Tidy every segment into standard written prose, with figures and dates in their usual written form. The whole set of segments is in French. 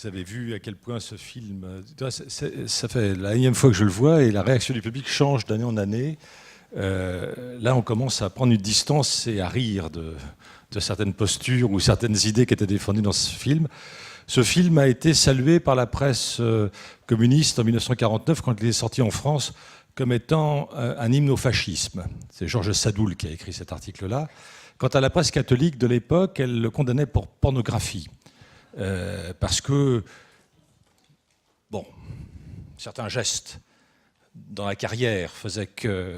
vous avez vu à quel point ce film... Ça fait la énième fois que je le vois et la réaction du public change d'année en année. Là, on commence à prendre une distance et à rire de certaines postures ou certaines idées qui étaient défendues dans ce film. Ce film a été salué par la presse communiste en 1949 quand il est sorti en France comme étant un hymne au fascisme. C'est Georges Sadoul qui a écrit cet article-là. Quant à la presse catholique de l'époque, elle le condamnait pour pornographie. Parce que, bon, certains gestes dans la carrière faisaient que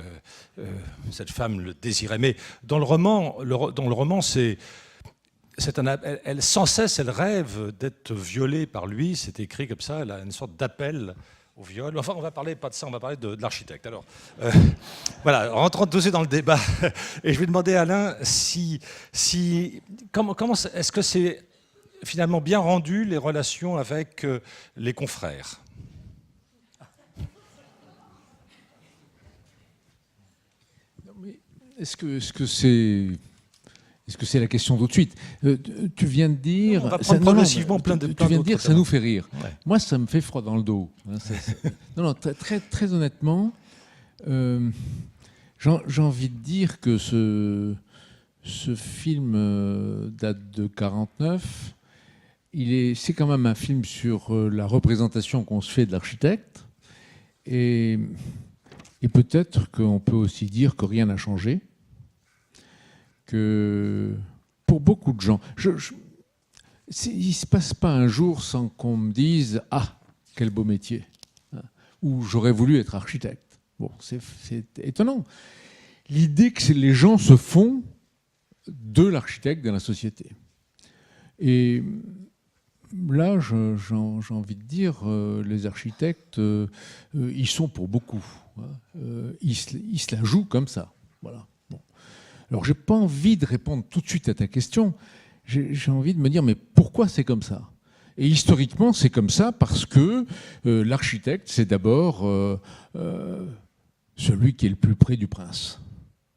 cette femme le désirait. Mais dans le roman, elle, sans cesse, elle rêve d'être violée par lui. C'est écrit comme ça. Elle a une sorte d'appel au viol. Enfin, on va parler pas de ça, on va parler de l'architecte. Alors, voilà, rentrons tous dans le débat. Et je vais demander à Alain comment est-ce que c'est finalement bien rendu les relations avec les confrères. Est-ce que c'est la question tout de suite? Tu viens de dire... Non, on va prendre progressivement plein Tu viens de dire ça nous fait rire. Ouais. Moi, ça me fait froid dans le dos. Non, très, très honnêtement, j'ai envie de dire que ce film date de 1949. C'est quand même un film sur la représentation qu'on se fait de l'architecte. Et peut-être qu'on peut aussi dire que rien n'a changé. Que pour beaucoup de gens, il ne se passe pas un jour sans qu'on me dise « Ah, quel beau métier !» ou « J'aurais voulu être architecte ». Bon, c'est étonnant. L'idée que les gens se font de l'architecte dans la société. Et là, j'ai envie de dire, les architectes, ils sont pour beaucoup. Ils se la jouent comme ça. Voilà. Bon. Alors, je n'ai pas envie de répondre tout de suite à ta question. J'ai envie de me dire, mais pourquoi c'est comme ça? Et historiquement, c'est comme ça parce que l'architecte, c'est d'abord celui qui est le plus près du prince.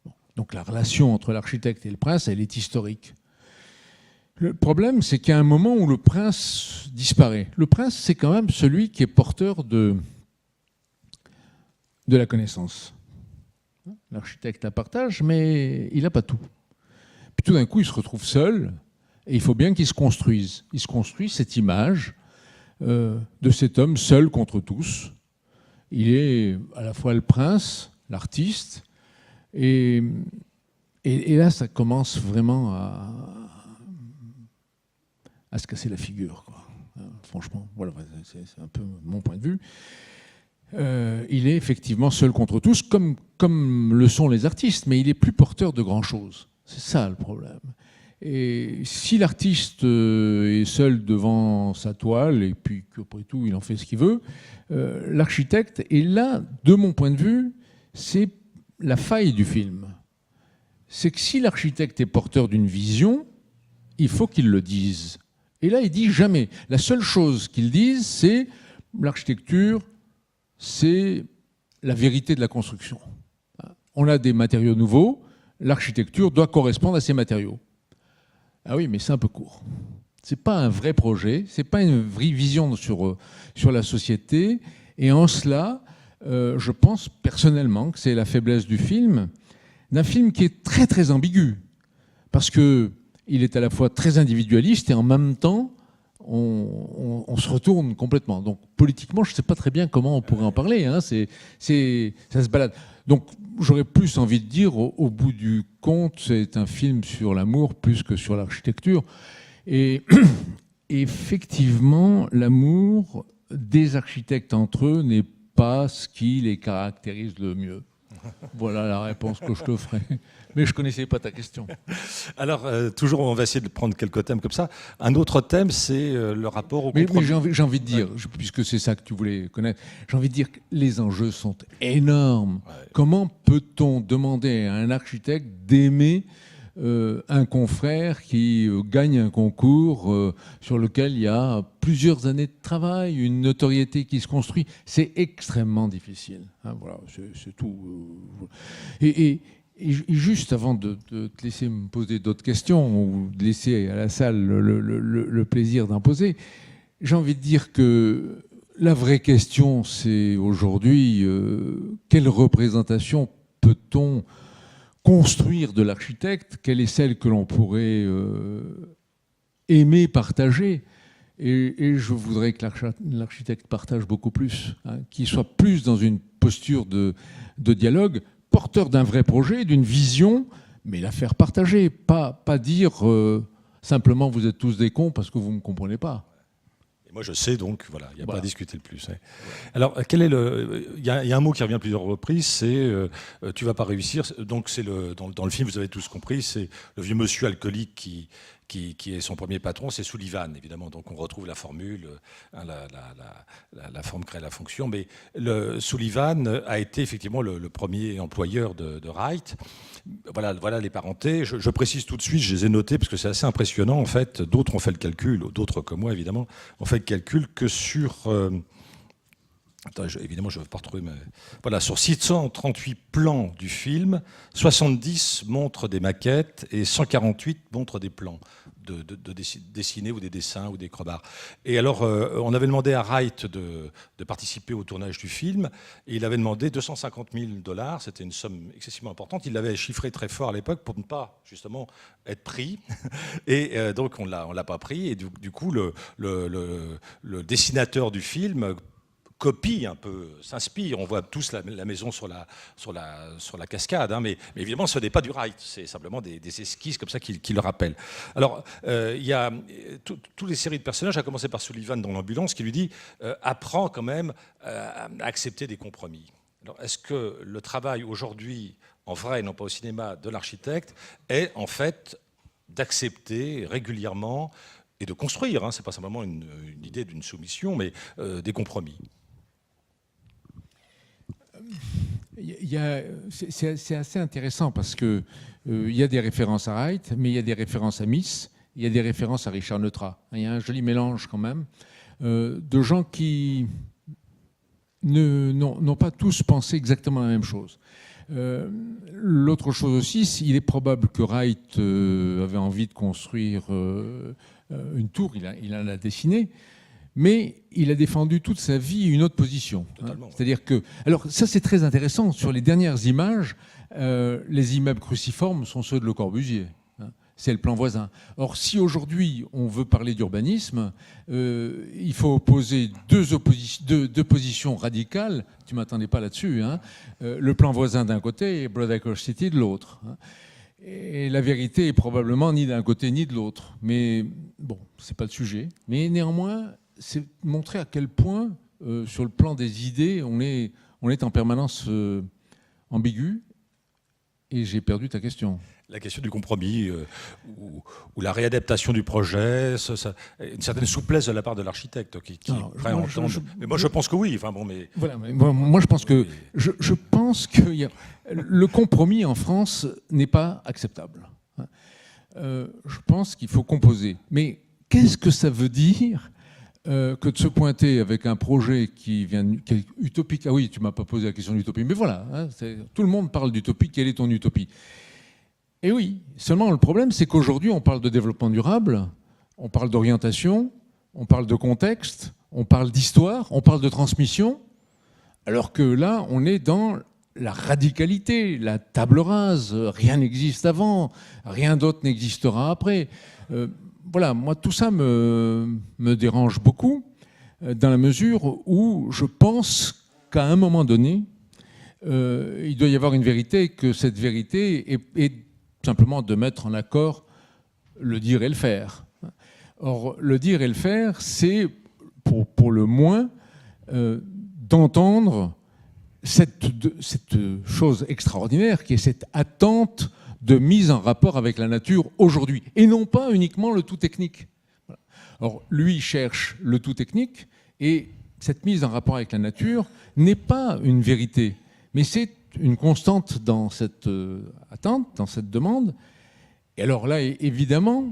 Bon. Donc, la relation entre l'architecte et le prince, elle est historique. Le problème, c'est qu'il y a un moment où le prince disparaît. Le prince, c'est quand même celui qui est porteur de la connaissance. L'architecte la partage, mais il n'a pas tout. Puis tout d'un coup, il se retrouve seul, et il faut bien qu'il se construise. Il se construit cette image de cet homme seul contre tous. Il est à la fois le prince, l'artiste, et là, ça commence vraiment à se casser la figure, quoi. Franchement, voilà, c'est un peu mon point de vue. Il est effectivement seul contre tous, comme le sont les artistes, mais il est plus porteur de grand-chose. C'est ça le problème. Et si l'artiste est seul devant sa toile, et puis qu'après tout, il en fait ce qu'il veut, l'architecte, et là, de mon point de vue, c'est la faille du film. C'est que si l'architecte est porteur d'une vision, il faut qu'il le dise. Et là, il dit jamais. La seule chose qu'il dise, c'est l'architecture, c'est la vérité de la construction. On a des matériaux nouveaux, l'architecture doit correspondre à ces matériaux. Ah oui, mais c'est un peu court. Ce n'est pas un vrai projet, ce n'est pas une vraie vision sur la société. Et en cela, je pense personnellement que c'est la faiblesse du film, d'un film qui est très très ambigu. Parce qu'il est à la fois très individualiste et en même temps, on se retourne complètement. Donc politiquement, je ne sais pas très bien comment on pourrait en parler. Hein. Ça se balade. Donc j'aurais plus envie de dire, au bout du compte, c'est un film sur l'amour plus que sur l'architecture. Et effectivement, l'amour des architectes entre eux n'est pas ce qui les caractérise le mieux. Voilà la réponse que je te ferai. Mais je ne connaissais pas ta question. Alors, toujours, on va essayer de prendre quelques thèmes comme ça. Un autre thème, c'est le rapport au compromis. Mais j'ai envie de dire, puisque c'est ça que tu voulais connaître, j'ai envie de dire que les enjeux sont énormes. Ouais. Comment peut-on demander à un architecte d'aimer un confrère qui gagne un concours sur lequel il y a plusieurs années de travail, une notoriété qui se construit? C'est extrêmement difficile. Hein, voilà, c'est tout. Et juste avant de te laisser me poser d'autres questions ou de laisser à la salle le plaisir d'en poser, J'ai envie de dire que la vraie question, c'est aujourd'hui, quelle représentation peut-on construire de l'architecte? Quelle est celle que l'on pourrait aimer partager? Et je voudrais que l'architecte partage beaucoup plus, hein, qu'il soit plus dans une posture de dialogue, porteur d'un vrai projet, d'une vision, mais la faire partager, pas dire simplement vous êtes tous des cons parce que vous ne me comprenez pas. Et moi je sais, donc voilà, il n'y a pas à discuter le plus. Ouais. Alors quel est il y a un mot qui revient plusieurs reprises, c'est tu vas pas réussir. Donc c'est dans le film, vous avez tous compris, c'est le vieux monsieur alcoolique qui est son premier patron, c'est Sullivan, évidemment. Donc on retrouve la formule, hein, la forme crée la fonction. Mais Sullivan a été effectivement le premier employeur de Wright. Voilà les parentés. Je précise tout de suite, je les ai notés parce que c'est assez impressionnant. En fait, d'autres ont fait le calcul, d'autres comme moi évidemment, ont fait le calcul que sur... évidemment, je ne veux pas retrouver, mais voilà, sur 638 plans du film, 70 montrent des maquettes et 148 montrent des plans dessinés ou des dessins ou des crevards. Et alors, on avait demandé à Wright de participer au tournage du film et il avait demandé 250 000 $. C'était une somme excessivement importante. Il l'avait chiffré très fort à l'époque pour ne pas, justement, être pris. Et donc, on l'a pas pris. Et du coup, le dessinateur du film copie un peu, s'inspire. On voit tous la maison sur la cascade, hein, mais évidemment, ce n'est pas du Wright, c'est simplement des esquisses comme ça qui le rappellent. Alors, il y a toutes les séries de personnages, à commencer par Sullivan dans l'ambulance, qui lui dit apprends quand même à accepter des compromis. Alors, est-ce que le travail aujourd'hui, en vrai, non pas au cinéma, de l'architecte, est en fait d'accepter régulièrement et de construire, hein, c'est pas simplement une idée d'une soumission, mais des compromis? C'est assez intéressant parce que il y a des références à Wright, mais il y a des références à Miss, il y a des références à Richard Neutra. Il y a un joli mélange quand même de gens qui n'ont pas tous pensé exactement la même chose. L'autre chose aussi, il est probable que Wright avait envie de construire une tour, il en a dessiné, mais il a défendu toute sa vie une autre position. Hein. C'est-à-dire que... Alors ça c'est très intéressant, sur les dernières images, les immeubles cruciformes sont ceux de Le Corbusier. Hein. C'est le plan voisin. Or, si aujourd'hui on veut parler d'urbanisme, il faut opposer deux positions radicales. Tu ne m'attendais pas là-dessus. Hein. Le plan voisin d'un côté et Broadacre City de l'autre. Hein. Et la vérité est probablement ni d'un côté ni de l'autre. Mais bon, ce n'est pas le sujet. Mais néanmoins, c'est montrer à quel point, sur le plan des idées, on est en permanence ambigu. Et j'ai perdu ta question. La question du compromis ou la réadaptation du projet, une certaine souplesse de la part de l'architecte qui est prêt à entendre. Mais moi, je pense que oui. Enfin, bon, mais... Voilà, mais moi, je pense que, je pense que le compromis en France n'est pas acceptable. Je pense qu'il faut composer. Mais qu'est-ce que ça veut dire que de se pointer avec un projet qui est utopique? Ah oui, tu ne m'as pas posé la question d'utopie, mais voilà, hein, tout le monde parle d'utopie. Quelle est ton utopie? Et oui, seulement le problème, c'est qu'aujourd'hui, on parle de développement durable, on parle d'orientation, on parle de contexte, on parle d'histoire, on parle de transmission, alors que là, on est dans la radicalité, la table rase, rien n'existe avant, rien d'autre n'existera après. Voilà, moi, tout ça me dérange beaucoup, dans la mesure où je pense qu'à un moment donné, il doit y avoir une vérité, et que cette vérité est simplement de mettre en accord le dire et le faire. Or, le dire et le faire, c'est, pour le moins, d'entendre cette chose extraordinaire qui est cette attente de mise en rapport avec la nature aujourd'hui, et non pas uniquement le tout technique. Voilà. Or, lui cherche le tout technique, et cette mise en rapport avec la nature n'est pas une vérité, mais c'est une constante dans cette attente, dans cette demande. Et alors là, évidemment,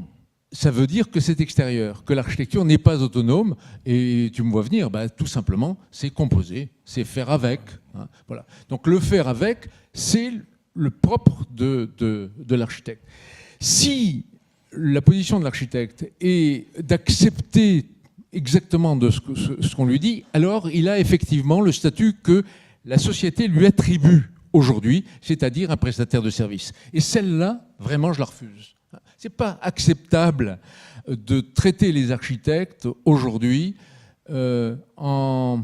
ça veut dire que c'est extérieur, que l'architecture n'est pas autonome. Et tu me vois venir, bah, tout simplement, c'est composer, c'est faire avec. Hein, voilà. Donc le faire avec, c'est le propre de l'architecte. Si la position de l'architecte est d'accepter exactement de ce qu'on lui dit, alors il a effectivement le statut que la société lui attribue aujourd'hui, c'est-à-dire un prestataire de service. Et celle-là, vraiment, je la refuse. Ce n'est pas acceptable de traiter les architectes aujourd'hui en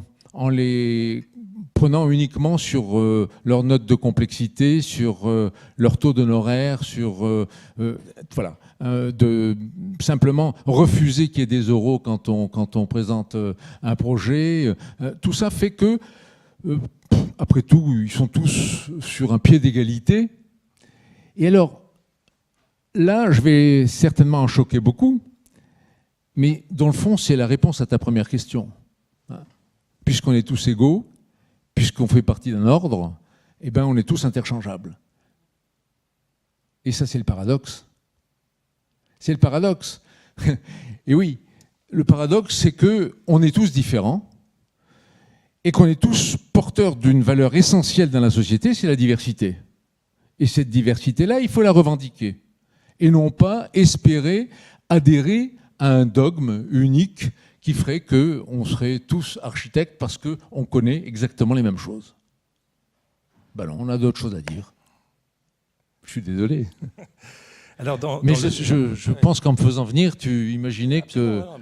les prenant uniquement sur leur note de complexité, sur leur taux d'honoraire, sur voilà, de simplement refuser qu'il y ait des euros quand on présente un projet. Tout ça fait que, après tout, ils sont tous sur un pied d'égalité. Et alors, là, je vais certainement en choquer beaucoup, mais dans le fond, c'est la réponse à ta première question. Puisqu'on est tous égaux, puisqu'on fait partie d'un ordre, eh ben on est tous interchangeables. Et ça, c'est le paradoxe. C'est le paradoxe. Et oui, le paradoxe, c'est qu'on est tous différents et qu'on est tous porteurs d'une valeur essentielle dans la société, c'est la diversité. Et cette diversité-là, il faut la revendiquer. Et non pas espérer adhérer à un dogme unique qui ferait qu'on serait tous architectes parce qu'on connaît exactement les mêmes choses. Ben non, on a d'autres choses à dire. Je suis désolé. Alors mais je pense qu'en me faisant venir, tu imaginais que... Non,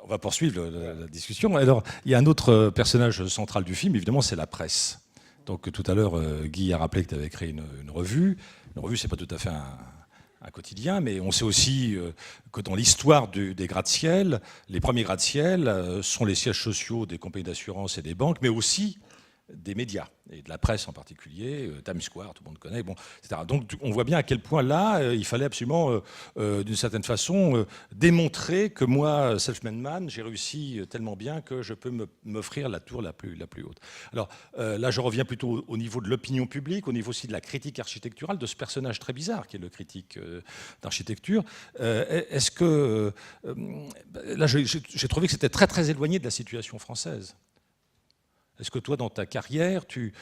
on va poursuivre la discussion. Alors, il y a un autre personnage central du film, évidemment, c'est la presse. Donc tout à l'heure, Guy a rappelé que tu avais créé une revue. Une revue, c'est pas tout à fait un quotidien, mais on sait aussi que dans l'histoire des gratte-ciel, les premiers gratte-ciel sont les sièges sociaux des compagnies d'assurance et des banques, mais aussi des médias, et de la presse en particulier, Times Square, tout le monde connaît, bon, etc. Donc on voit bien à quel point là, il fallait absolument, d'une certaine façon, démontrer que moi, self-made man, j'ai réussi tellement bien que je peux m'offrir la tour la plus haute. Alors là, je reviens plutôt au niveau de l'opinion publique, au niveau aussi de la critique architecturale, de ce personnage très bizarre qui est le critique d'architecture. Est-ce que... là, j'ai trouvé que c'était très, très éloigné de la situation française. Est-ce que toi, dans ta carrière, tu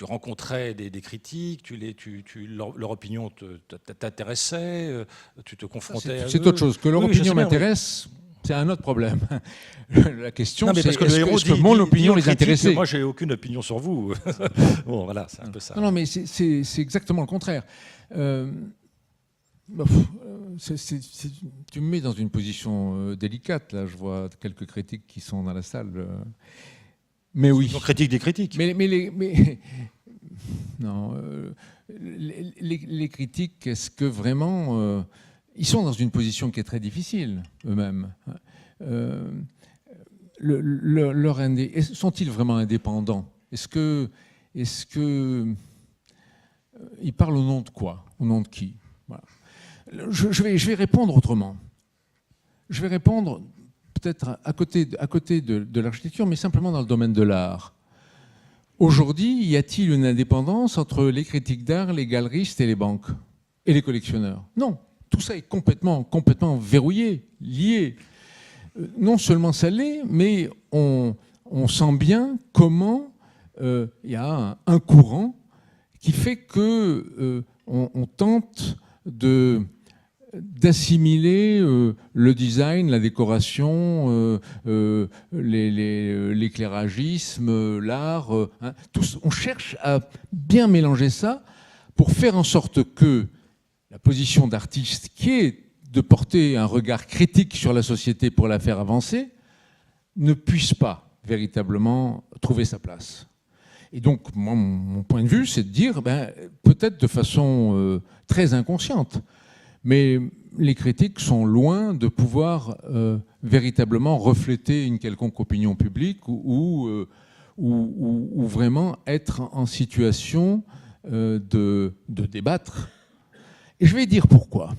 rencontrais des critiques, leur opinion t'intéressait, tu te confrontais à eux? C'est autre chose. Que leur opinion m'intéresse, c'est un autre problème. La question, c'est est-ce que mon opinion les intéressait? Moi, j'ai aucune opinion sur vous. Bon, voilà, c'est un peu ça. Non, mais c'est exactement le contraire. Tu me mets dans une position délicate, là. Je vois quelques critiques qui sont dans la salle. Mais oui. On critique des critiques. Non, les critiques, est-ce que vraiment... ils sont dans une position qui est très difficile, eux-mêmes. Sont-ils vraiment indépendants? Est-ce que ils parlent au nom de quoi? Au nom de qui? Voilà. Je vais répondre autrement. Je vais répondre peut-être à côté de l'architecture, mais simplement dans le domaine de l'art. Aujourd'hui, y a-t-il une indépendance entre les critiques d'art, les galeristes et les banques et les collectionneurs? Non, tout ça est complètement verrouillé, lié. Non seulement ça l'est, mais on sent bien comment il y a un courant qui fait que on tente d'assimiler le design, la décoration, l'éclairagisme, l'art. On cherche à bien mélanger ça pour faire en sorte que la position d'artiste, qui est de porter un regard critique sur la société pour la faire avancer, ne puisse pas véritablement trouver sa place. Et donc, moi, mon point de vue, c'est de dire, peut-être de façon très inconsciente, mais les critiques sont loin de pouvoir véritablement refléter une quelconque opinion publique ou vraiment être en situation de débattre. Et je vais dire pourquoi.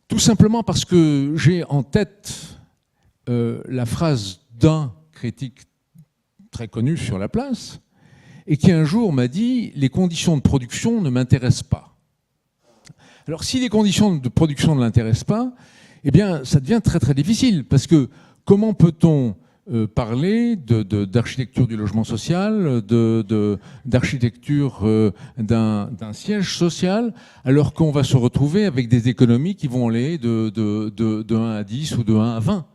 Tout simplement parce que j'ai en tête la phrase d'un critique très connu sur la place et qui un jour m'a dit « Les conditions de production ne m'intéressent pas ». Alors, si les conditions de production ne l'intéressent pas, eh bien, ça devient très très difficile, parce que comment peut-on parler d'architecture du logement social, d'architecture d'un siège social, alors qu'on va se retrouver avec des économies qui vont aller de 1 à 10 ou de 1 à 20.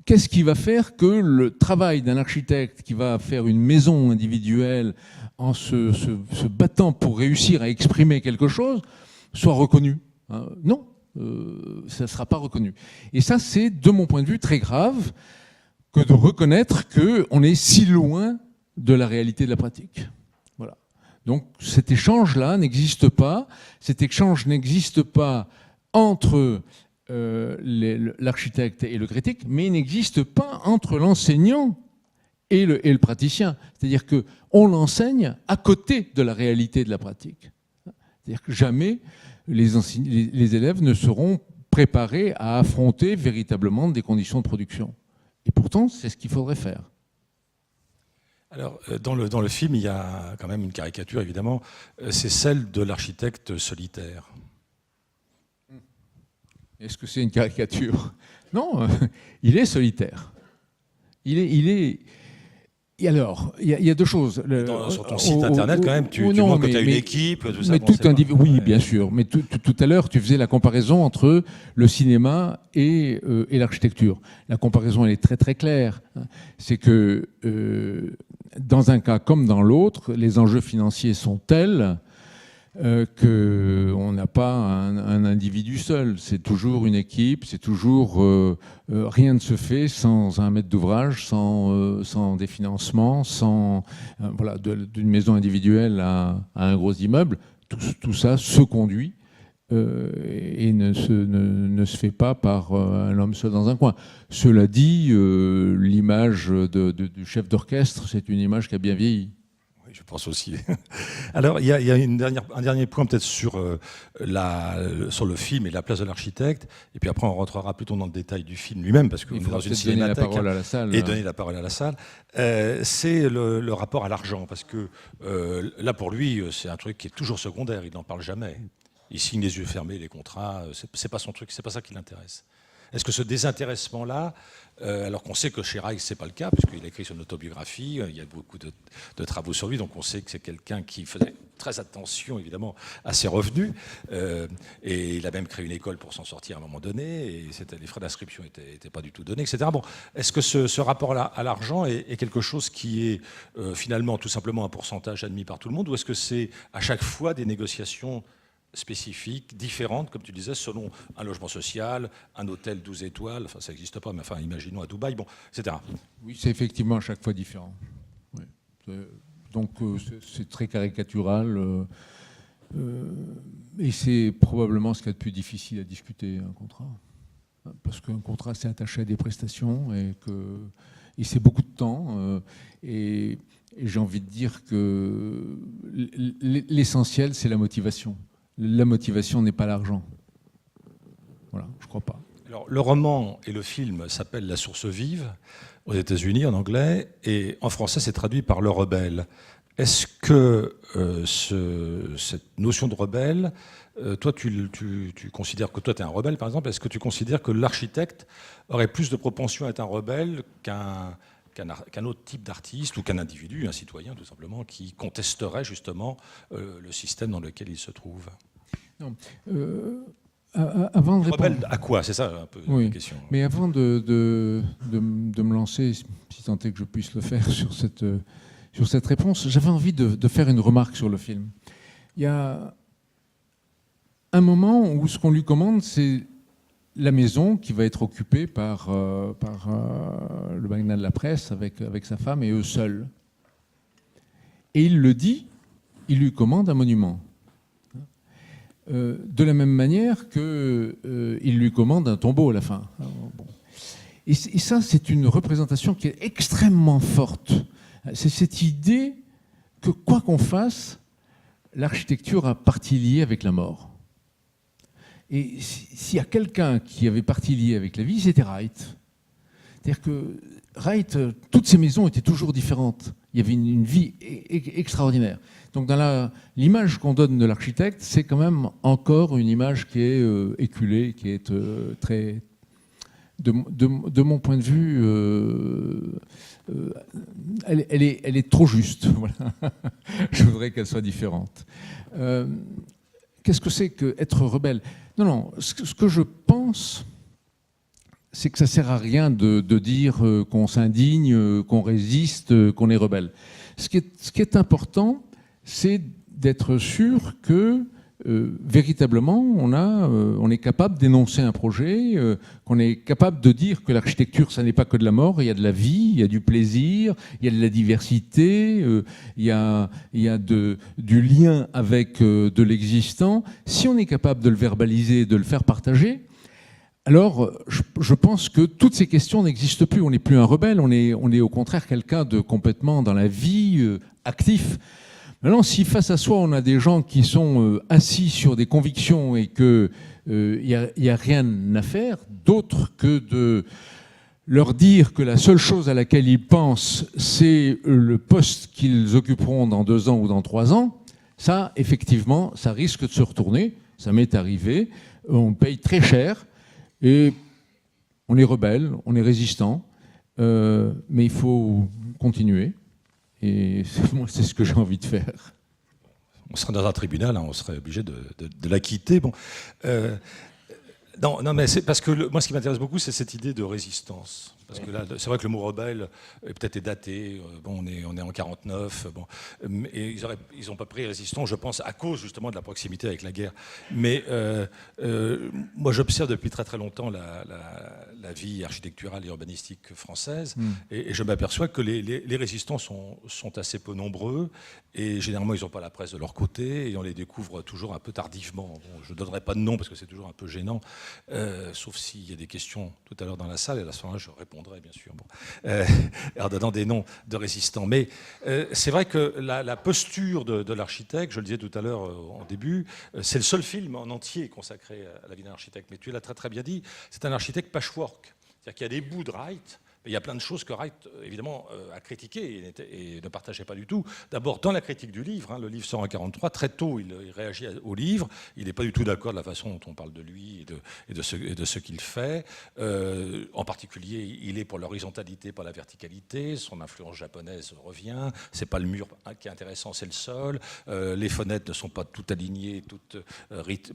Qu'est-ce qui va faire que le travail d'un architecte qui va faire une maison individuelle en se battant pour réussir à exprimer quelque chose soit reconnu? Non, ça ne sera pas reconnu. Et ça, c'est, de mon point de vue, très grave que de reconnaître qu'on est si loin de la réalité de la pratique. Voilà. Donc cet échange-là n'existe pas. Cet échange n'existe pas entre l'architecte et le critique, mais il n'existe pas entre l'enseignant et le praticien. C'est-à-dire qu'on l'enseigne à côté de la réalité de la pratique. C'est-à-dire que jamais les élèves ne seront préparés à affronter véritablement des conditions de production. Et pourtant, c'est ce qu'il faudrait faire. Alors, dans le film, il y a quand même une caricature, évidemment, c'est celle de l'architecte solitaire. Est-ce que c'est une caricature? Non, il est solitaire. Il est... Et alors, il y a deux choses. Sur ton site internet, quand même, tu montres que tu as une équipe, tout ça. Oui, bien sûr. Mais tout à l'heure, tu faisais la comparaison entre le cinéma et l'architecture. La comparaison, elle est très très claire. C'est que dans un cas comme dans l'autre, les enjeux financiers sont tels qu'on n'a pas un individu seul. C'est toujours une équipe, c'est toujours... rien ne se fait sans un maître d'ouvrage, sans des financements, sans voilà, d'une maison individuelle à un gros immeuble. Tout ça se conduit et ne se fait pas par un homme seul dans un coin. Cela dit, l'image du chef d'orchestre, c'est une image qui a bien vieilli. Je pense aussi. Alors, il y a un dernier point peut-être sur le film et la place de l'architecte. Et puis après, on rentrera plutôt dans le détail du film lui-même, parce qu'on est dans une cinémathèque. Donner la parole à la salle. Et donner la parole à la salle. C'est le rapport à l'argent, parce que là, pour lui, c'est un truc qui est toujours secondaire. Il n'en parle jamais. Il signe les yeux fermés les contrats. C'est pas son truc. C'est pas ça qui l'intéresse. Est-ce que ce désintéressement-là, alors qu'on sait que chez Reich, ce n'est pas le cas, puisqu'il a écrit son autobiographie, il y a beaucoup de travaux sur lui, donc on sait que c'est quelqu'un qui faisait très attention, évidemment, à ses revenus, et il a même créé une école pour s'en sortir à un moment donné, et les frais d'inscription n'étaient pas du tout donnés, etc. Bon, est-ce que ce rapport à l'argent est quelque chose qui est finalement tout simplement un pourcentage admis par tout le monde, ou est-ce que c'est à chaque fois des négociations spécifiques, différentes, comme tu disais, selon un logement social, un hôtel 12 étoiles, enfin ça n'existe pas, mais enfin imaginons à Dubaï, bon, etc. Oui, c'est effectivement à chaque fois différent. Oui. Donc c'est très caricatural, et c'est probablement ce qu'il y a de plus difficile à discuter, un contrat. Parce qu'un contrat, c'est attaché à des prestations, et c'est beaucoup de temps, et j'ai envie de dire que l'essentiel, c'est la motivation. La motivation n'est pas l'argent. Voilà, je crois pas. Alors, le roman et le film s'appellent La source vive, aux États-Unis en anglais, et en français c'est traduit par Le rebelle. Est-ce que cette notion de rebelle, toi tu considères que toi tu es un rebelle par exemple, est-ce que tu considères que l'architecte aurait plus de propension à être un rebelle qu'un autre type d'artiste ou qu'un individu, un citoyen tout simplement, qui contesterait justement le système dans lequel il se trouve? Non. Avant de répondre... Rebelle à quoi? C'est ça un peu la question. Mais avant de me lancer, si tant est que je puisse le faire, sur cette réponse, j'avais envie de faire une remarque sur le film. Il y a un moment où ce qu'on lui commande, c'est la maison qui va être occupée par le magnat de la presse avec sa femme et eux seuls. Et il le dit, il lui commande un monument. De la même manière qu'il lui commande un tombeau à la fin. Bon. Et ça, c'est une représentation qui est extrêmement forte. C'est cette idée que, quoi qu'on fasse, l'architecture a partie liée avec la mort. Et s'il y a quelqu'un qui avait partie liée avec la vie, c'était Wright. C'est-à-dire que Wright, toutes ses maisons étaient toujours différentes. Il y avait une vie extraordinaire. Donc dans l'image qu'on donne de l'architecte, c'est quand même encore une image qui est éculée, qui est très de mon point de vue, elle est trop juste. Voilà. Je voudrais qu'elle soit différente. Qu'est-ce que c'est qu'être rebelle? Non, ce que je pense, c'est que ça ne sert à rien de dire qu'on s'indigne, qu'on résiste, qu'on est rebelle. Ce qui est important, c'est d'être sûr que véritablement, on est capable d'énoncer un projet, qu'on est capable de dire que l'architecture, ça n'est pas que de la mort, il y a de la vie, il y a du plaisir, il y a de la diversité, il y a du lien avec de l'existant. Si on est capable de le verbaliser, de le faire partager, alors je pense que toutes ces questions n'existent plus. On n'est plus un rebelle, on est au contraire quelqu'un de complètement dans la vie, actif. Maintenant, si face à soi, on a des gens qui sont assis sur des convictions et qu'il n'y a rien à faire, d'autre que de leur dire que la seule chose à laquelle ils pensent, c'est le poste qu'ils occuperont dans 2 ans ou dans 3 ans, ça, effectivement, ça risque de se retourner. Ça m'est arrivé. On paye très cher et on est rebelle, on est résistant, mais il faut continuer. Et moi, c'est ce que j'ai envie de faire. On serait dans un tribunal, hein, on serait obligé de la quitter. Bon, non, mais c'est parce que moi, ce qui m'intéresse beaucoup, c'est cette idée de résistance. Parce que là, c'est vrai que le mot rebelle est peut-être daté. Bon, on est en 49. Bon, et ils n'ont pas pris résistance, je pense, à cause justement de la proximité avec la guerre. Mais moi, j'observe depuis très très longtemps la vie architecturale et urbanistique française, et je m'aperçois que les résistants sont assez peu nombreux, et généralement, ils n'ont pas la presse de leur côté, et on les découvre toujours un peu tardivement. Bon, je ne donnerai pas de nom parce que c'est toujours un peu gênant, sauf s'il y a des questions tout à l'heure dans la salle, et à ce moment-là, je réponds. Bien sûr, en donnant des noms de résistants. Mais c'est vrai que la posture de l'architecte, je le disais tout à l'heure en début, c'est le seul film en entier consacré à la vie d'un architecte. Mais tu l'as très très bien dit, c'est un architecte patchwork. C'est-à-dire qu'il y a des bouts de Wright, mais il y a plein de choses que Wright, évidemment, a critiquées et ne partageait pas du tout. D'abord, dans la critique du livre, hein, le livre sort en 1943, très tôt, il réagit au livre. Il n'est pas du tout d'accord de la façon dont on parle de lui et de ce qu'il fait. En particulier, il est pour l'horizontalité, pas la verticalité. Son influence japonaise revient. C'est pas le mur qui est intéressant, c'est le sol. Les fenêtres ne sont pas toutes alignées,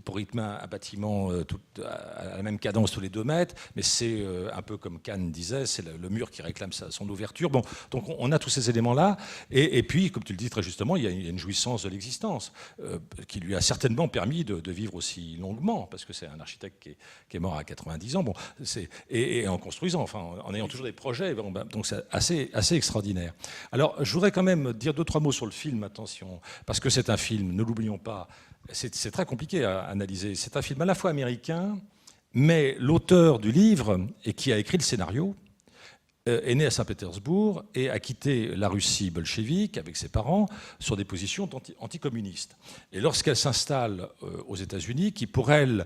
pour rythmer un bâtiment à la même cadence tous les 2 mètres. Mais c'est un peu comme Kahn disait, c'est le mur qui réclame son ouverture. Bon, donc on a tous ces éléments-là. Et puis, comme tu le dis très justement, il y a une jouissance de l'existence qui lui a certainement permis de vivre aussi longuement, parce que c'est un architecte qui est mort à 90 ans. Bon, et en construisant, enfin, en ayant toujours des projets. Bon, donc c'est assez extraordinaire. Alors, je voudrais quand même dire 2-3 mots sur le film, attention, parce que c'est un film, ne l'oublions pas, c'est très compliqué à analyser. C'est un film à la fois américain, mais l'auteur du livre, et qui a écrit le scénario, est né à Saint-Pétersbourg et a quitté la Russie bolchevique avec ses parents sur des positions anticommunistes. Et lorsqu'elle s'installe aux États-Unis, qui pour elle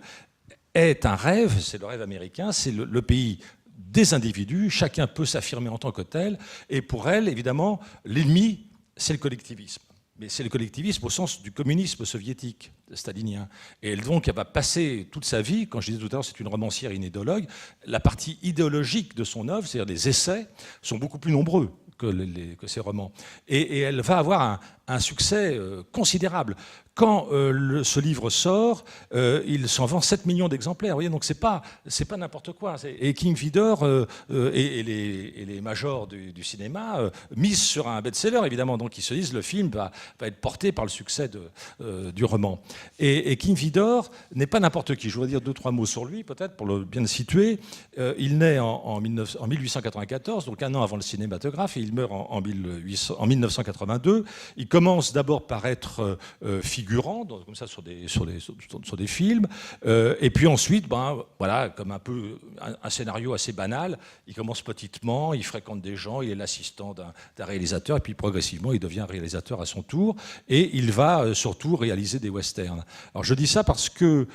est un rêve, c'est le rêve américain, c'est le pays des individus, chacun peut s'affirmer en tant que tel, et pour elle, évidemment, l'ennemi, c'est le collectivisme. Mais c'est le collectivisme au sens du communisme soviétique, stalinien. Et donc, elle va passer toute sa vie, quand je disais tout à l'heure, c'est une romancière, une idéologue, la partie idéologique de son œuvre, c'est-à-dire les essais, sont beaucoup plus nombreux que ses romans. Et elle va avoir un succès considérable. Quand ce livre sort, il s'en vend 7 millions d'exemplaires. Vous voyez, donc c'est pas n'importe quoi. Et King Vidor et les majors du cinéma misent sur un best-seller, évidemment. Donc ils se disent le film va être porté par le succès du roman. Et King Vidor n'est pas n'importe qui. Je voudrais dire 2-3 mots sur lui, peut-être, pour bien le situer. Il naît en 1894, donc un an avant le cinématographe, et il meurt en 1982. Il commence d'abord par être figurant, comme ça, sur des films. Et puis ensuite, voilà, comme un peu un scénario assez banal, il commence petitement, il fréquente des gens, il est l'assistant d'un réalisateur, et puis progressivement, il devient réalisateur à son tour, et il va surtout réaliser des westerns. Alors je dis ça parce que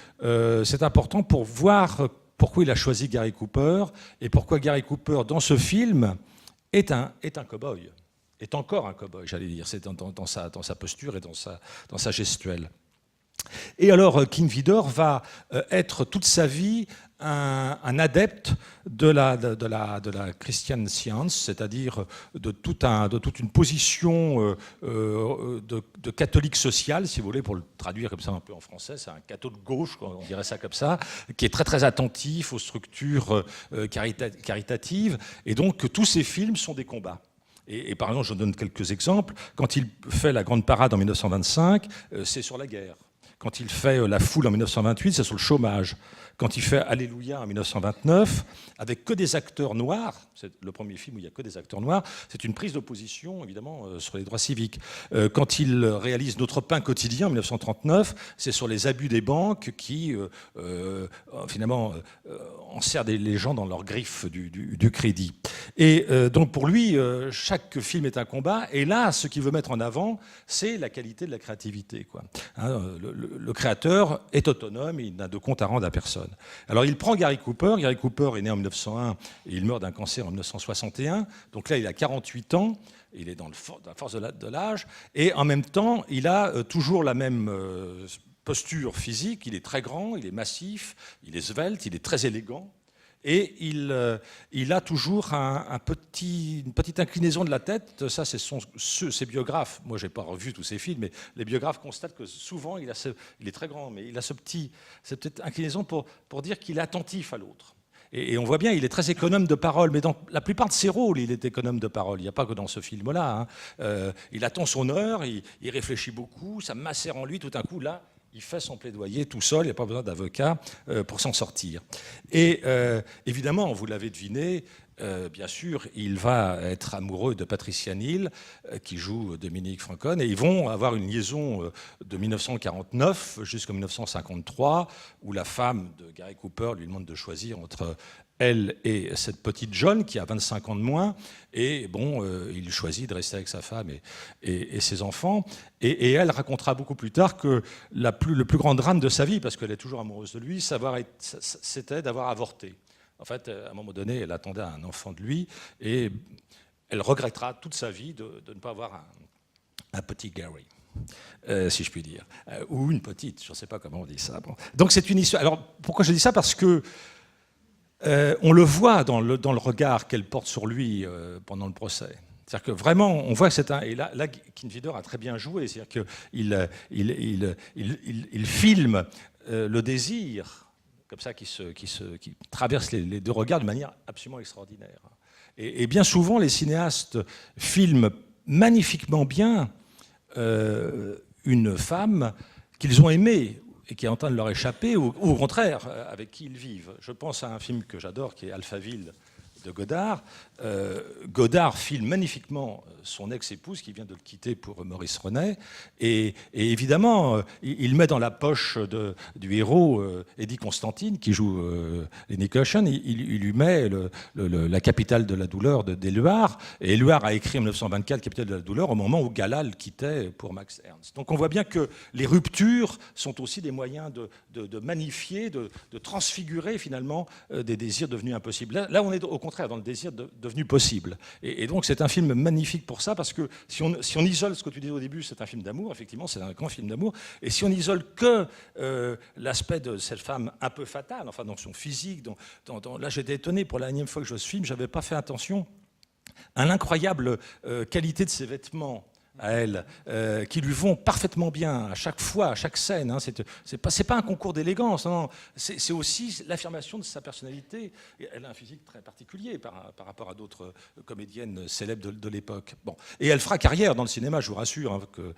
c'est important pour voir pourquoi il a choisi Gary Cooper, et pourquoi Gary Cooper, dans ce film, est un cow-boy. Est encore un cow-boy, j'allais dire, c'est dans sa posture et dans sa gestuelle. Et alors, King Vidor va être toute sa vie un adepte de la Christian Science, c'est-à-dire de toute une position de catholique social, si vous voulez, pour le traduire comme ça un peu en français, c'est un catho de gauche, on dirait ça comme ça, qui est très très attentif aux structures caritatives, et donc tous ces films sont des combats. Et par exemple, je donne quelques exemples. Quand il fait la Grande Parade en 1925, c'est sur la guerre. Quand il fait La Foule en 1928, c'est sur le chômage. Quand il fait Alléluia en 1929, avec que des acteurs noirs, c'est le premier film où il n'y a que des acteurs noirs, c'est une prise d'opposition, évidemment, sur les droits civiques. Quand il réalise Notre pain quotidien en 1939, c'est sur les abus des banques qui, finalement, enserrent les gens dans leurs griffes du crédit. Et donc, pour lui, chaque film est un combat. Et là, ce qu'il veut mettre en avant, c'est la qualité de la créativité, quoi. Hein, le créateur est autonome, il n'a de compte à rendre à personne. Alors il prend Gary Cooper. Gary Cooper est né en 1901 et il meurt d'un cancer en 1961. Donc là, il a 48 ans. Il est dans la force de l'âge. Et en même temps, il a toujours la même posture physique. Il est très grand, il est massif, il est svelte, il est très élégant. Et il a toujours une petite inclinaison de la tête. Ça, c'est ses biographes. Moi, je n'ai pas revu tous ses films, mais les biographes constatent que souvent, il est très grand, mais il a cette petite inclinaison pour dire qu'il est attentif à l'autre. Et on voit bien, il est très économe de parole, mais dans la plupart de ses rôles, il est économe de parole. Il n'y a pas que dans ce film-là. Hein. Il attend son heure, il réfléchit beaucoup, ça macère en lui, tout d'un coup, là, il fait son plaidoyer tout seul, il n'y a pas besoin d'avocat pour s'en sortir. Et évidemment, vous l'avez deviné, bien sûr, il va être amoureux de Patricia Neal, qui joue Dominique Francon, et ils vont avoir une liaison de 1949 jusqu'en 1953, où la femme de Gary Cooper lui demande de choisir entre elle et cette petite John qui a 25 ans de moins, et bon, il choisit de rester avec sa femme et ses enfants, et elle racontera beaucoup plus tard que le plus grand drame de sa vie, parce qu'elle est toujours amoureuse de lui, c'était d'avoir avorté. En fait, à un moment donné, elle attendait un enfant de lui, et elle regrettera toute sa vie de ne pas avoir un petit Gary. Si je puis dire, ou une petite, je ne sais pas comment on dit ça. Bon. Donc c'est une histoire. Alors pourquoi je dis ça? Parce que on le voit dans le regard qu'elle porte sur lui pendant le procès. C'est-à-dire que vraiment, on voit que c'est un... Et là King Vidor a très bien joué. C'est-à-dire qu'il filme le désir, comme ça, qui traverse les deux regards de manière absolument extraordinaire. Et bien souvent, les cinéastes filment magnifiquement bien une femme qu'ils ont aimée, et qui est en train de leur échapper, ou au contraire, avec qui ils vivent. Je pense à un film que j'adore, qui est Alphaville, de Godard. Godard filme magnifiquement son ex-épouse qui vient de le quitter pour Maurice Renet. Et évidemment, il met dans la poche du héros, Eddie Constantine, qui joue Nick Ocean, il lui met la capitale de la douleur d'Éluard. Et Éluard a écrit en 1924 Capitale de la douleur au moment où Gala le quittait pour Max Ernst. Donc on voit bien que les ruptures sont aussi des moyens de magnifier, de transfigurer finalement des désirs devenus impossibles. Là, on est au contraire dans le désir devenu possible. Et donc c'est un film magnifique pour ça, parce que si on isole ce que tu disais au début, c'est un film d'amour, effectivement, c'est un grand film d'amour, et si on isole que l'aspect de cette femme un peu fatale, enfin dans son physique, là j'étais étonné, pour la énième fois que je vois ce film, j'avais pas fait attention à l'incroyable qualité de ses vêtements à elle, qui lui vont parfaitement bien à chaque fois, à chaque scène. Hein. C'est pas un concours d'élégance, non. C'est aussi l'affirmation de sa personnalité. Et elle a un physique très particulier par rapport à d'autres comédiennes célèbres de l'époque. Bon. Et elle fera carrière dans le cinéma, je vous rassure, hein, que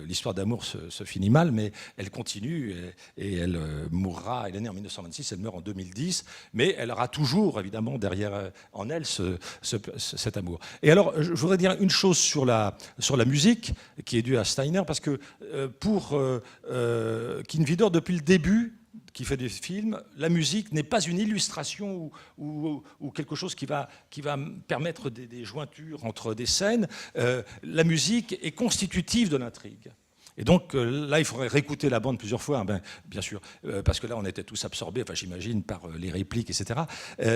l'histoire d'amour se finit mal, mais elle continue et elle mourra. Elle est née en 1926, elle meurt en 2010, mais elle aura toujours, évidemment, derrière en elle cet amour. Et alors, je voudrais dire une chose sur la musique, qui est due à Steiner, parce que pour King Vidor, depuis le début, qui fait des films, la musique n'est pas une illustration ou quelque chose qui va permettre des jointures entre des scènes. La musique est constitutive de l'intrigue. Et donc là, il faudrait réécouter la bande plusieurs fois, hein, bien sûr, parce que là, on était tous absorbés, enfin, j'imagine, par les répliques, etc.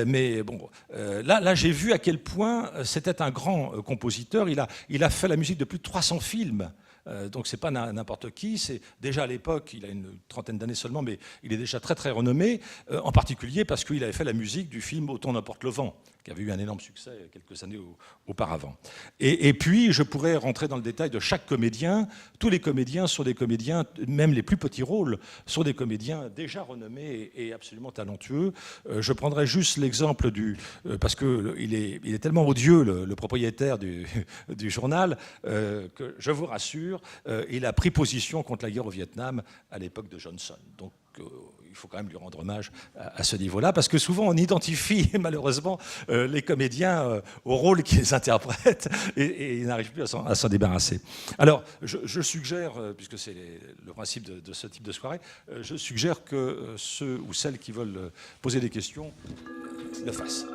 Mais bon, là, j'ai vu à quel point c'était un grand compositeur. Il a fait la musique de plus de 300 films. Donc c'est pas n'importe qui. C'est déjà à l'époque, il a une trentaine d'années seulement, mais il est déjà très très renommé, en particulier parce qu'il avait fait la musique du film Autant n'importe le vent, qui avait eu un énorme succès quelques années auparavant. Et puis, je pourrais rentrer dans le détail de chaque comédien. Tous les comédiens sont des comédiens, même les plus petits rôles, sont des comédiens déjà renommés et absolument talentueux. Je prendrai juste l'exemple parce qu'il est tellement odieux, le propriétaire du journal, que je vous rassure, il a pris position contre la guerre au Vietnam à l'époque de Johnson. Donc, il faut quand même lui rendre hommage à ce niveau-là, parce que souvent on identifie malheureusement les comédiens au rôle qu'ils interprètent et ils n'arrivent plus à s'en débarrasser. Alors, je suggère, puisque c'est le principe de ce type de soirée, je suggère que ceux ou celles qui veulent poser des questions le fassent.